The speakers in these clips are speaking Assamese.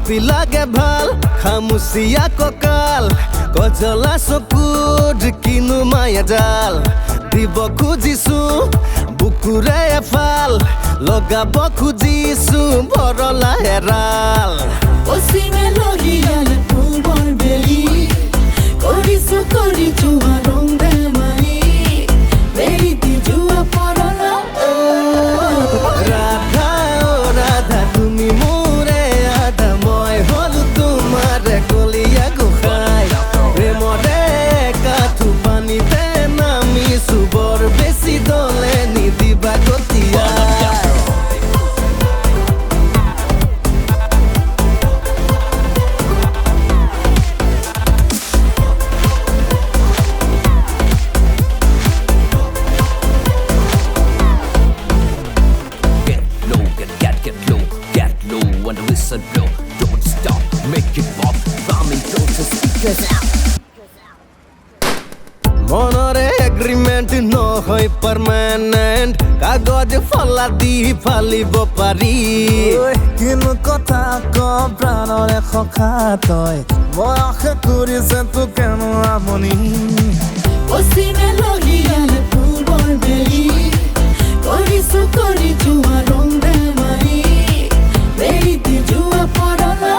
পাপি লাগে ভাল খামুচিয়া ককাল গজলা চকুত কিনো মায়া জাল দিব খুজিছো বুকুৰে এফাল লগাব খুজিছো ভৰলা হেৰাল অসীমে লহিয়াল ফুলবৰ বেলি কৰিছো ৰং ধেমালি বেৰি দি যোৱা পৰলা ৰাধা ও ৰাধা তুমি মোৰে আধা মই হলো তোমাৰ কলিয়া গোসাই প্ৰেমৰে কাঠু পানীতে নামিছো বৰ বেছি দলে নিদিবা গতিয়া When the whistle blow, don't stop, make it pop, bombing close the speakers out. মনৰে এগ্ৰিমেণ্ট নহয় পাৰ্মানেণ্ট কাগজ ফলা দি ফালিব পাৰি কিনো কথা ক প্ৰাণৰে সখা তই বয়সে কৰিছে তোক কেন আমনি অসীমে লহিয়াল ফুলবৰ বেলি কৰিছো ৰং ধেমালি বেৰি দি যোৱা পৰলা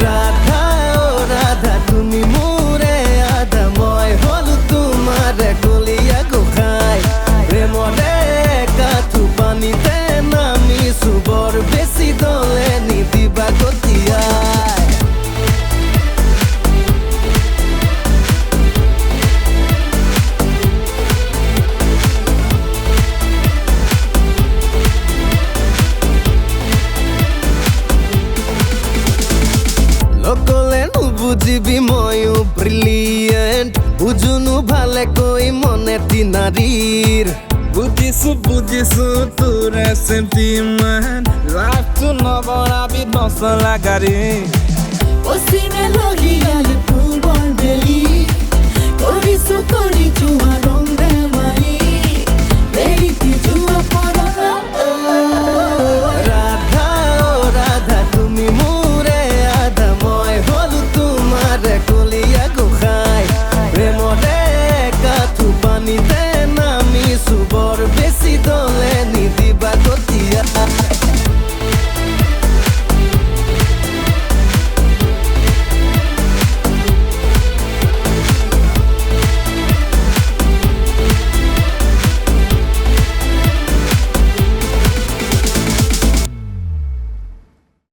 ৰাধা ও ৰাধা তুমি মোৰে আধা মই হলো তোমাৰ কলিয়া গোসাই প্ৰেমৰে কাঠু পানীতে নামিছো বৰ বেছি দলে নিদিবা গতিয়াই সকলে নুবুজিবি ময়ো ব্ৰিলিয়েণ্ট বুজুনো ভালে কৈ মনে তিনাৰীৰ বুজিছো তোৰে চেণ্টিমেণ্ট লাইফটো নবনাবি নচলা গাড়ী অসীমে লহিয়াল ফুলবৰ বেলি কৰিছো ৰং